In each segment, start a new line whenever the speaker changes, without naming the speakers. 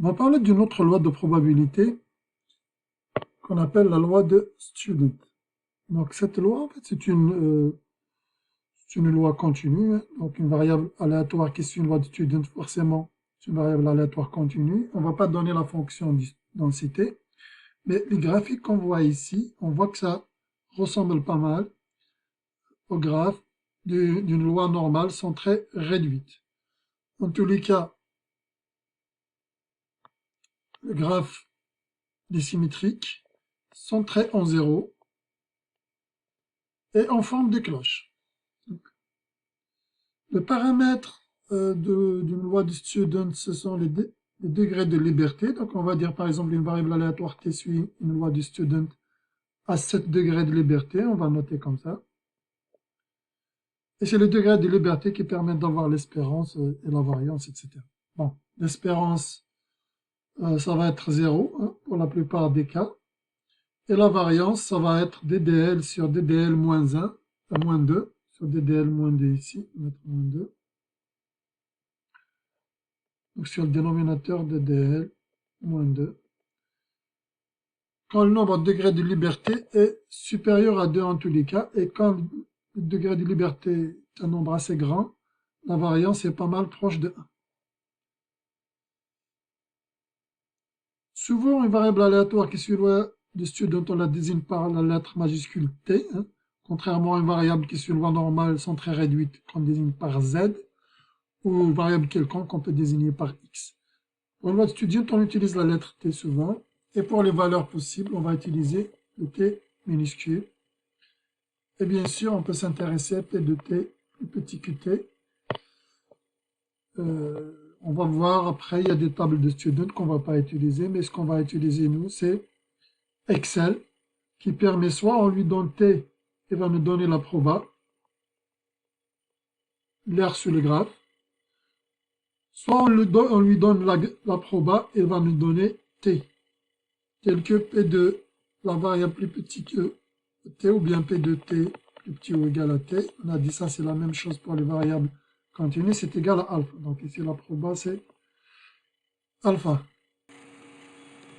On va parler d'une autre loi de probabilité qu'on appelle la loi de Student. Donc cette loi, en fait, c'est une loi continue, hein. Donc une variable aléatoire qui suit une loi de Student, forcément, c'est une variable aléatoire continue. On ne va pas donner la fonction densité, mais les graphiques qu'on voit ici, on voit que ça ressemble pas mal au graphe d'une loi normale sans très réduite. En tous les cas, le graphe des symétriques sont traits en zéro et en forme de cloche. Le paramètre d'une loi de Student, ce sont les degrés de liberté. Donc on va dire par exemple une variable aléatoire qui suit une loi de Student à 7 degrés de liberté, on va noter comme ça. Et c'est le degré de liberté qui permet d'avoir l'espérance et la variance, etc. Bon, l'espérance, ça va être 0 hein, pour la plupart des cas. Et la variance, ça va être DDL sur DDL moins 1, moins 2, sur DDL moins 2 ici, on va mettre moins 2. Donc sur le dénominateur DDL moins 2. Quand le nombre de degrés de liberté est supérieur à 2 en tous les cas, et quand le degré de liberté est un nombre assez grand, la variance est pas mal proche de 1. Souvent, une variable aléatoire qui suit la loi de Student, on la désigne par la lettre majuscule T, hein, contrairement à une variable qui suit une loi normale sans très réduite qu'on désigne par Z, ou une variable quelconque qu'on peut désigner par X. Pour une loi de Student, on utilise la lettre T souvent, et pour les valeurs possibles, on va utiliser le T minuscule. Et bien sûr, on peut s'intéresser à P de T plus petit que T. On va voir après, il y a des tables de Student qu'on ne va pas utiliser, mais ce qu'on va utiliser nous, c'est Excel, qui permet soit on lui donne T et va nous donner la proba, l'air sur le graphe, soit on lui donne la proba et va nous donner T, tel que P de la variable plus petit que T ou bien P de T plus petit ou égal à T. On a dit ça, c'est la même chose pour les variables continues, c'est égal à alpha. Donc ici la proba c'est alpha.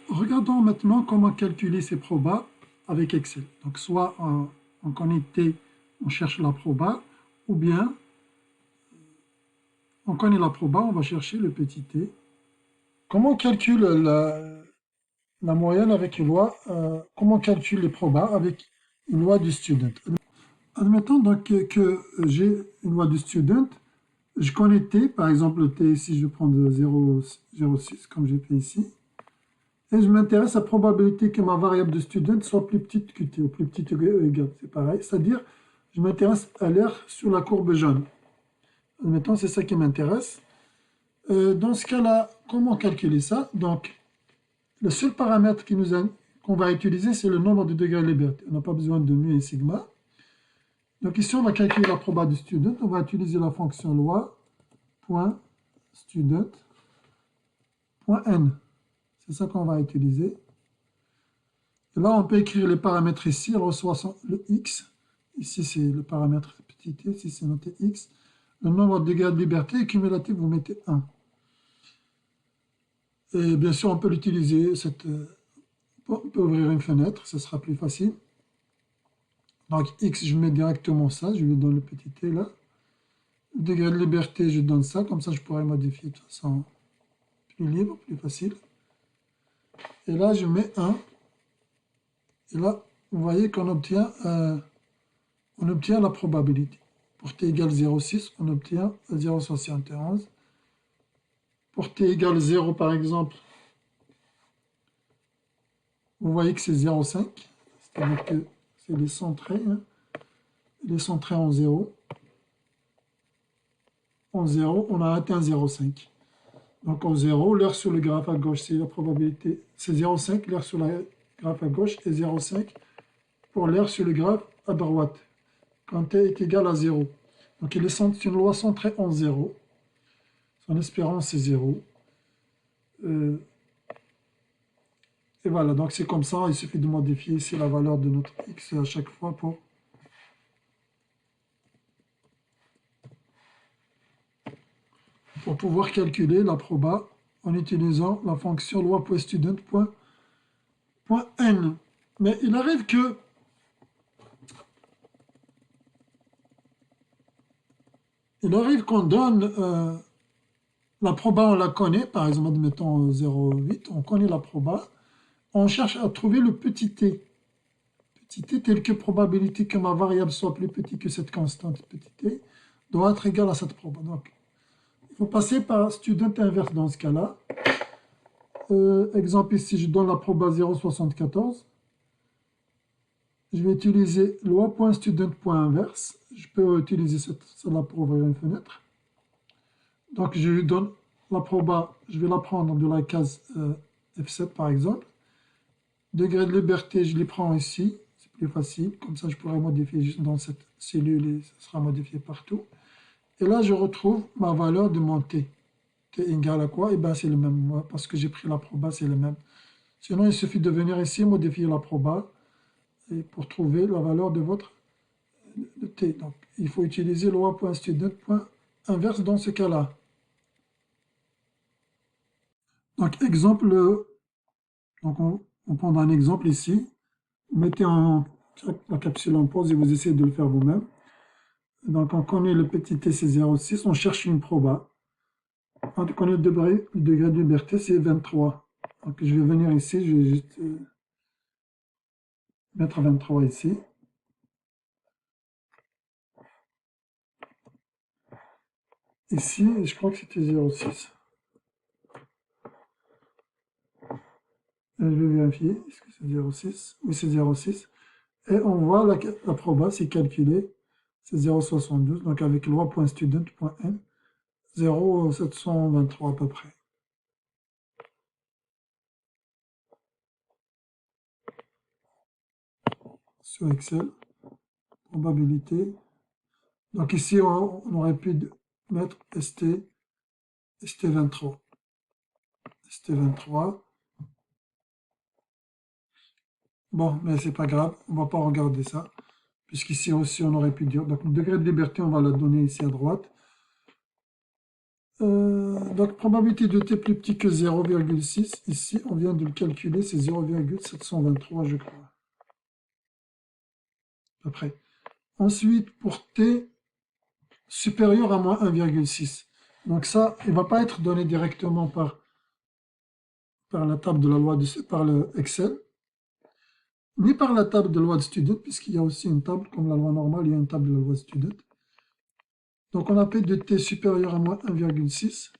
Regardons maintenant comment calculer ces probas avec Excel. Donc soit on connaît T, on cherche la proba, ou bien on connaît la proba, on va chercher le petit t. Comment on calcule la moyenne avec une loi, comment on calcule les probas avec une loi du student. Admettons donc que j'ai une loi du student, je connais t, par exemple le t ici je prends de 0,06 comme j'ai fait ici, et je m'intéresse à la probabilité que ma variable de student soit plus petite que t, ou plus petite ou égale, c'est pareil, c'est-à-dire je m'intéresse à l'air sur la courbe jaune. Admettons, c'est ça qui m'intéresse. Dans ce cas-là, comment calculer ça? Donc, le seul paramètre qu'on va utiliser, c'est le nombre de degrés de liberté. On n'a pas besoin de mu et sigma. Donc ici, on va calculer la proba du student. On va utiliser la fonction loi.student.n. C'est ça qu'on va utiliser. Et là, on peut écrire les paramètres ici. On reçoit le x. Ici, c'est le paramètre petit t. Ici, c'est noté x. Le nombre de degrés de liberté et cumulatif, vous mettez 1. Et bien sûr, on peut l'utiliser, on peut ouvrir une fenêtre, ce sera plus facile. Donc x, je mets directement ça, je lui donne le petit t là. Le degré de liberté, je donne ça, comme ça je pourrais modifier de façon plus libre, plus facile. Et là, je mets 1. Et là, vous voyez qu'on obtient la probabilité. Pour t égale 0,6, on obtient 0,71. Pour t égale 0, par exemple, vous voyez que c'est 0,5. C'est-à-dire que c'est les centrés. Hein. Les centrés en 0. En 0, on a atteint 0,5. Donc en 0, l'heure sur le graphe à gauche, c'est la probabilité, c'est 0,5, l'heure sur le graphe à gauche, et 0,5 pour l'heure sur le graphe à droite, quand t est égal à 0. Donc c'est une loi centrée en 0. Son espérance, c'est 0. Et voilà, donc c'est comme ça, il suffit de modifier ici la valeur de notre x à chaque fois pour pouvoir calculer la proba en utilisant la fonction loi.student.n. Mais il arrive que qu'on donne la proba, on la connaît, par exemple, admettons 0,8, on connaît la proba, on cherche à trouver le petit t. Petit t tel que probabilité que ma variable soit plus petite que cette constante petit t doit être égale à cette proba. Donc, il faut passer par student inverse dans ce cas-là. Exemple ici, je donne la proba 0,74. Je vais utiliser loi.student.inverse. Je peux utiliser celle-là pour ouvrir une fenêtre. Donc, je lui donne la proba, je vais la prendre de la case F7 par exemple. Degré de liberté, je les prends ici. C'est plus facile. Comme ça, je pourrais modifier juste dans cette cellule et ça sera modifié partout. Et là, je retrouve ma valeur de mon t. T égale à quoi? Et bien, c'est le même. Parce que j'ai pris la proba, c'est le même. Sinon, il suffit de venir ici, modifier la proba et pour trouver la valeur de votre de t. Donc, il faut utiliser loi.student.inverse dans ce cas-là. Donc, exemple, donc on prend un exemple ici. Vous mettez la capsule en pause et vous essayez de le faire vous-même. Donc, on connaît le petit t, c'est 0,6. On cherche une proba. On connaît le degré de liberté, c'est 23. Donc, je vais venir ici, je vais juste mettre 23 ici. Ici, je crois que c'était 0,6. Je vais vérifier, est-ce que c'est 0,6? Oui, c'est 0,6. Et on voit la proba, c'est calculé, c'est 0,72. Donc, avec loi.student.n, 0,723 à peu près. Sur Excel, probabilité. Donc ici, on aurait pu mettre ST23. ST23. Bon, mais c'est pas grave, on va pas regarder ça. Puisqu'ici aussi, on aurait pu dire. Donc, le degré de liberté, on va le donner ici à droite. Donc, probabilité de t plus petit que 0,6. Ici, on vient de le calculer, c'est 0,723, je crois. À peu près. Ensuite, pour t supérieur à moins 1,6. Donc ça, il ne va pas être donné directement par la table de la loi par le Excel, ni par la table de loi de student, puisqu'il y a aussi une table, comme la loi normale, il y a une table de la loi de student. Donc on a P de t supérieur à moins 1,6,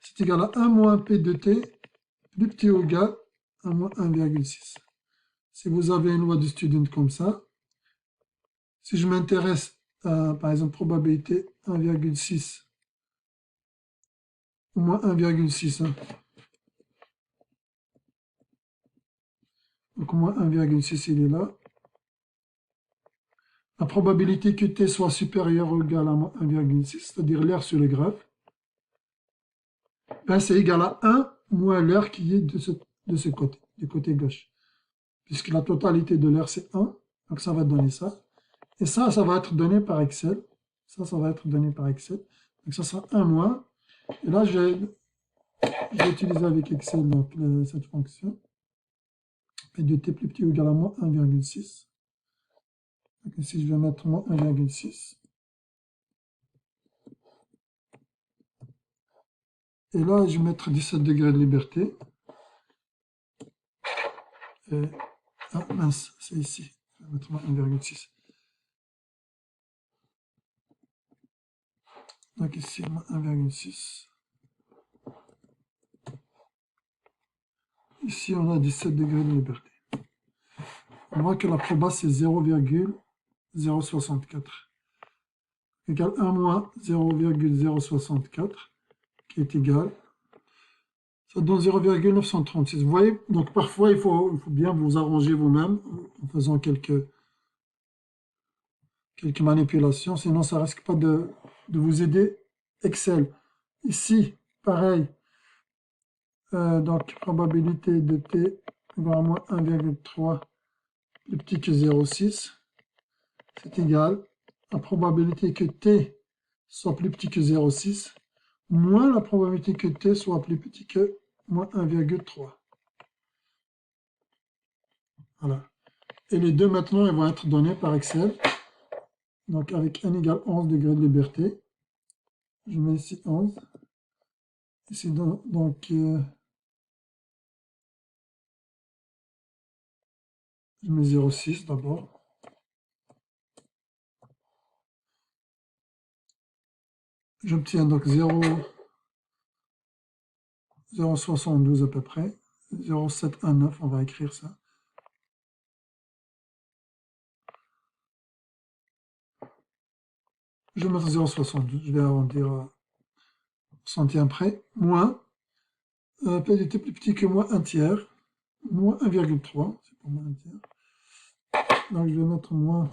c'est égal à 1 moins P de t plus petit ou égal à moins 1,6. Si vous avez une loi de student comme ça, si je m'intéresse à, par exemple, probabilité 1,6 ou moins 1,6, hein. Donc moins 1,6 il est là. La probabilité que t soit supérieur ou égal à moins 1,6, c'est-à-dire l'air sur le graphe, ben c'est égal à 1 moins l'air qui est de ce côté, du côté gauche. Puisque la totalité de l'air c'est 1, donc ça va donner ça. Et ça va être donné par Excel. Ça va être donné par Excel. Donc ça sera 1 moins. Et là, je vais utiliser avec Excel donc, cette fonction. P de t plus petit ou égal à moins 1,6. Donc ici, je vais mettre moins 1,6. Et là, je vais mettre 17 degrés de liberté. Et, ah mince, c'est ici. Je vais mettre moins 1,6. Donc ici, moins 1,6. Ici, on a 17 degrés de liberté. On voit que la proba, c'est 0,064. Égale 1 moins 0,064, qui est égal. Ça donne 0,936. Vous voyez, donc parfois, il faut bien vous arranger vous-même en faisant quelques manipulations, sinon ça risque pas de vous aider Excel. Ici, pareil, donc probabilité de t égale à moins 1,3 plus petit que 0,6, c'est égal à probabilité que t soit plus petit que 0,6 moins la probabilité que t soit plus petit que moins 1,3. Voilà. Et les deux maintenant, ils vont être donnés par Excel. Donc avec n égale 11 degrés de liberté. Je mets ici 11. Ici donc je mets 0,6 d'abord. J'obtiens donc 0,72 à peu près. 0,719, on va écrire ça. Je vais mettre 0,72, je vais arrondir centième près. Moins, P de t plus petit que moins 1 tiers. Moins 1,3, c'est pour moins 1 tiers. Donc je vais mettre moins.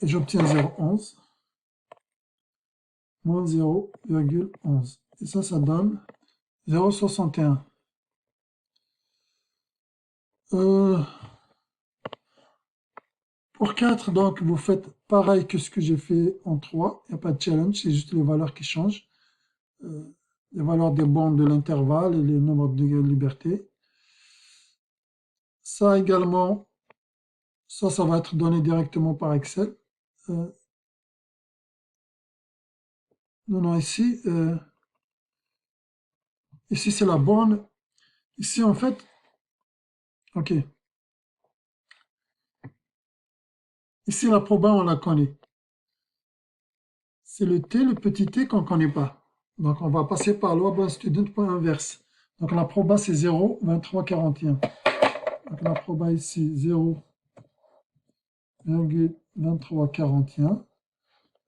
Et j'obtiens 0,11. Moins 0,11. Et ça donne 0,61. Pour 4, donc, vous faites pareil que ce que j'ai fait en 3. Il n'y a pas de challenge, c'est juste les valeurs qui changent. Les valeurs des bandes de l'intervalle et les nombres de degrés de liberté. Ça également, ça va être donné directement par Excel. Non, ici, ici c'est la borne. Ici, en fait, ok. Ici, la proba, on la connaît. C'est le t, le petit t qu'on ne connaît pas. Donc, on va passer par loi.student.inverse. Donc, la proba, c'est 0, 23, 41. Donc, la proba ici, 0,23, 41.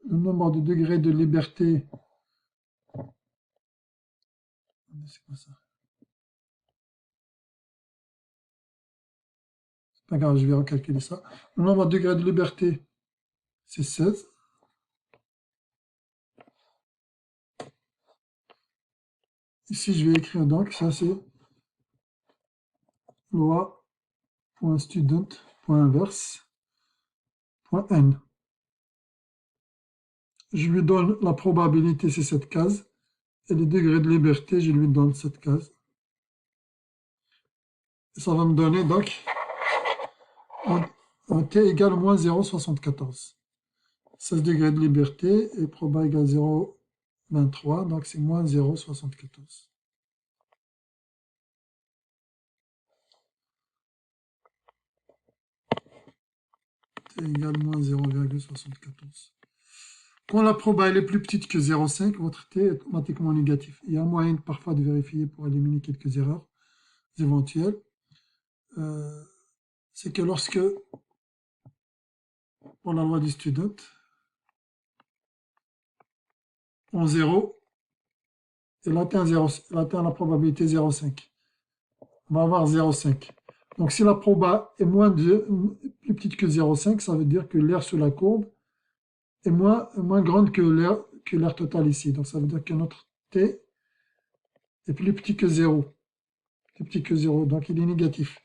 Le nombre de degrés de liberté, c'est quoi ça? C'est pas grave, je vais recalculer ça. Le nombre de degrés de liberté, c'est 16. Ici, je vais écrire donc, ça c'est loi.student.inverse.n. Je lui donne la probabilité, c'est cette case. Et les degrés de liberté, je lui donne cette case. Et ça va me donner donc un t égale moins 0,74. 16 degrés de liberté et proba égale 0,23, donc c'est moins 0,74. T égale moins 0,74. Quand la proba est plus petite que 0,5, votre t est automatiquement négatif. Il y a moyen parfois de vérifier pour éliminer quelques erreurs éventuelles. C'est que lorsque, pour la loi du student, en 0, elle atteint la probabilité 0,5. On va avoir 0,5. Donc si la proba est plus petite que 0,5, ça veut dire que l'air sur la courbe est moins grande que l'air total ici. Donc ça veut dire que notre t est plus petit que 0. Plus petit que 0, donc il est négatif.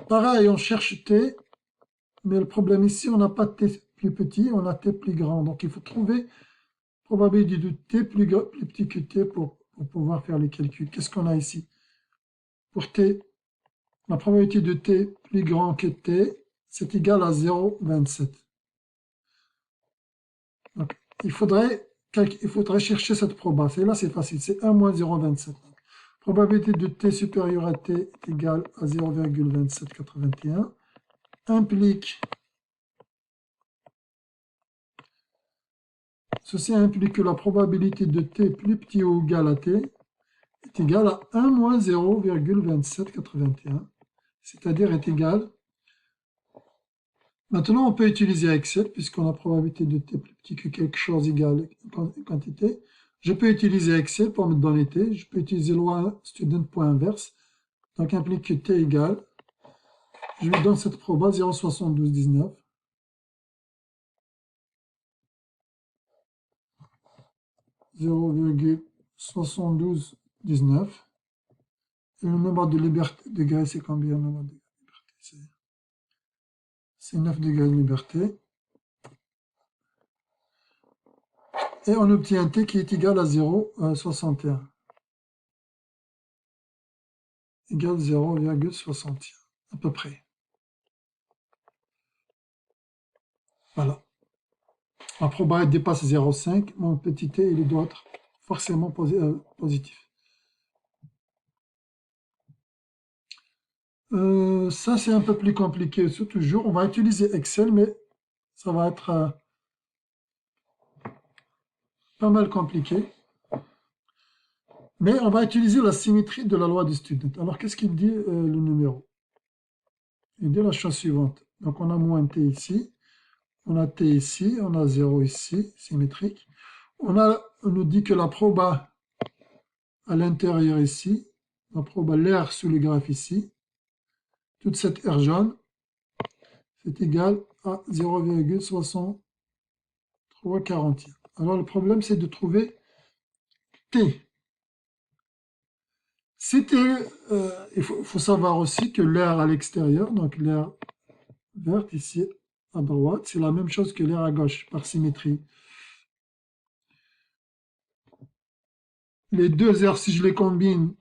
Pareil, on cherche t, mais le problème ici, on n'a pas de t plus petit, on a t plus grand. Donc il faut trouver probabilité de t plus petit que t pour pouvoir faire les calculs. Qu'est-ce qu'on a ici? Pour t, la probabilité de t plus grand que t, c'est égal à 0,27. Donc il faudrait chercher cette probabilité. Là, c'est facile, c'est 1 moins 0,27. Probabilité de t supérieur à t est égale à 0,2781. Ceci implique que la probabilité de t plus petit ou égal à t est égale à 1 moins 0,2781, c'est-à-dire est égale. Maintenant, on peut utiliser Excel, puisqu'on a probabilité de t plus petit que quelque chose égale une quantité. Je peux utiliser Excel pour me donner t. Je peux utiliser loi student.inverse, donc implique que t égale. Je lui donne cette proba 0,7219. 0,7219. Et le nombre de liberté degrés, c'est combien le nombre de liberté? c'est 9 degrés de liberté. Et on obtient t qui est égal à 0,61. Égale 0,61, à peu près. Voilà. La probabilité dépasse 0,5. Mon petit t, il doit être forcément positif. Ça, c'est un peu plus compliqué. Toujours, on va utiliser Excel, mais ça va être pas mal compliqué. Mais on va utiliser la symétrie de la loi du student. Alors, qu'est-ce qu'il dit le numéro? Il dit la chose suivante. Donc, on a moins t ici, on a t ici, on a 0 ici, symétrique. On nous dit que la proba à l'intérieur ici, la proba l'air sous le graphe ici, toute cette aire jaune, c'est égal à 0,6341. Alors, le problème, c'est de trouver t. Il faut savoir aussi que l'air à l'extérieur, donc l'air verte ici à droite, c'est la même chose que l'air à gauche, par symétrie. Les deux airs, si je les combine,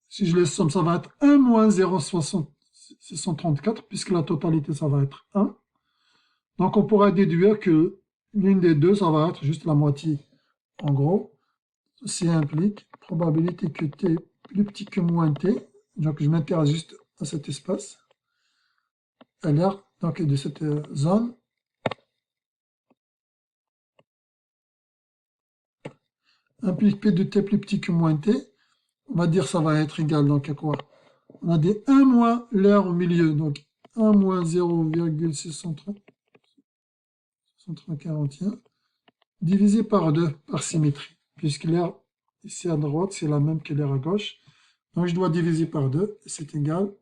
si je les somme, ça va être 1 moins 0,634, puisque la totalité, ça va être 1. Donc on pourra déduire que l'une des deux, ça va être juste la moitié. En gros, ceci implique probabilité que t est plus petit que moins t. Donc je m'intéresse juste à cet espace, à l'air donc de cette zone. Implique p de t plus petit que moins t. On va dire ça va être égal donc à quoi? On a des 1 moins l'air au milieu, donc 1 moins 0,641 divisé par 2 par symétrie, puisque l'air ici à droite, c'est la même que l'air à gauche. Donc je dois diviser par 2, c'est égal.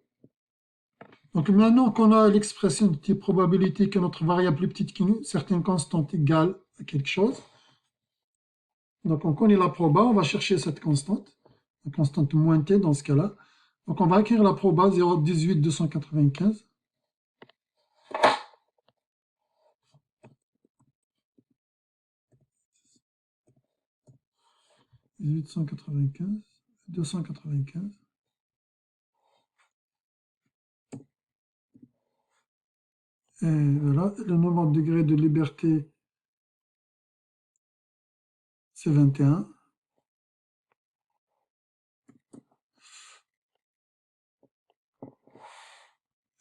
Donc maintenant qu'on a l'expression de type probabilité que notre variable plus petite que nous, certaines constantes égales à quelque chose. Donc on connaît la proba, on va chercher cette constante, la constante moins t dans ce cas-là. Donc on va écrire la proba 0,18295. 1895, 295. Et voilà, le nombre de degrés de liberté, c'est 21.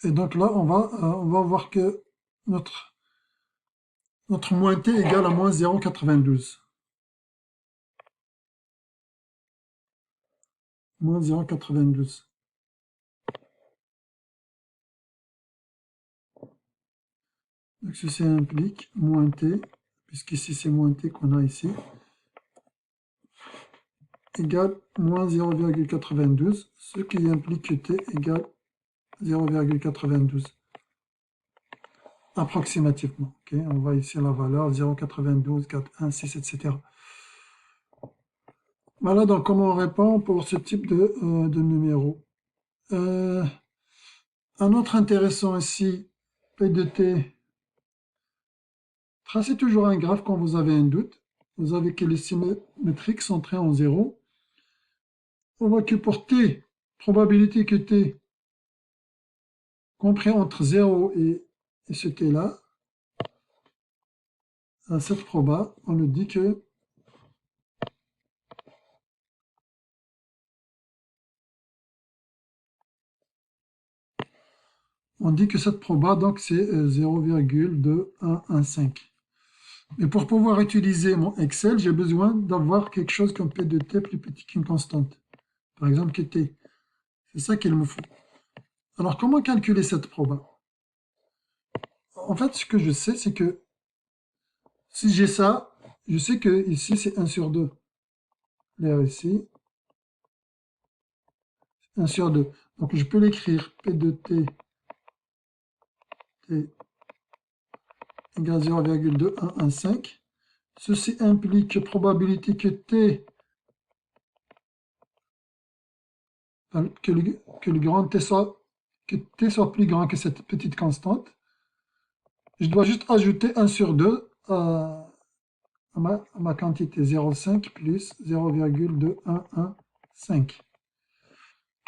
Et donc là, on va voir que notre moins t égale à moins 0,92. Moins 0,92. Donc ceci implique moins t, puisqu'ici c'est moins t qu'on a ici, égale moins 0,92, ce qui implique que t égale 0,92. Approximativement. Okay, on voit ici la valeur 0,92, 4,16, etc. Voilà donc comment on répond pour ce type de numéro. Un autre intéressant ici, P de t. Tracez toujours un graphe quand vous avez un doute. Vous avez que les symétriques centrés en 0. On voit que pour t, probabilité que t compris entre 0 et ce t-là, à cette proba, on nous dit que cette proba, donc c'est 0,2115. Mais pour pouvoir utiliser mon Excel, j'ai besoin d'avoir quelque chose comme P de t plus petit qu'une constante. Par exemple, que t. C'est ça qu'il me faut. Alors, comment calculer cette proba? En fait, ce que je sais, c'est que si j'ai ça, je sais que ici, c'est 1 sur 2. L'air ici, 1 sur 2. Donc, je peux l'écrire P de t égale 0,2115. Ceci implique probabilité que t, que le grand t soit plus grand que cette petite constante. Je dois juste ajouter 1 sur 2 à ma quantité 0,5 plus 0,2115.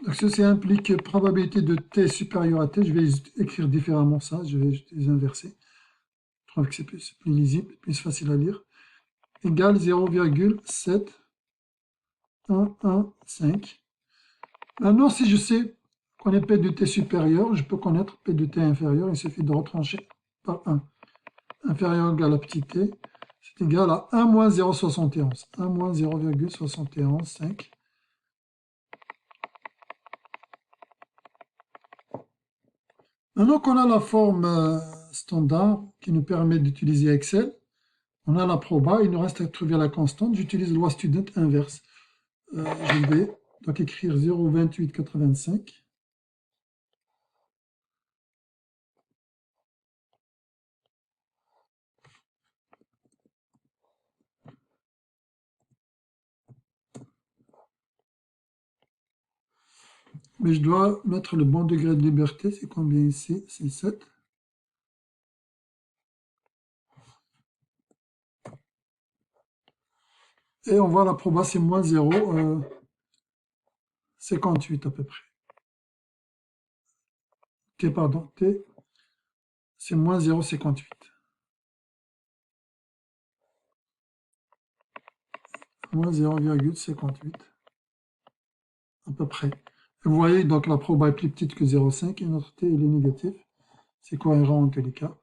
Donc ceci implique probabilité de t supérieure à t. Je vais écrire différemment ça, je vais les inverser. Je trouve que c'est plus lisible, plus facile à lire. Égale 0,7115. Maintenant, si je sais qu'on est P de t supérieur, je peux connaître P de t inférieur. Il suffit de retrancher par 1. Inférieur ou égal à petit t, c'est égal à 1 moins 0,71. 1 moins 0,715. Maintenant qu'on a la forme standard qui nous permet d'utiliser Excel, on a la proba, il nous reste à trouver la constante. J'utilise loi student inverse. Je vais donc écrire 0,2885. Mais je dois mettre le bon degré de liberté. C'est combien ici? C'est 7. Et on voit la proba, c'est moins 0,58 à peu près. T, pardon, T, c'est moins 0,58. Moins 0,58 à peu près. Vous voyez, donc la proba est plus petite que 0,5 et notre T il est négatif. C'est cohérent en tous les cas.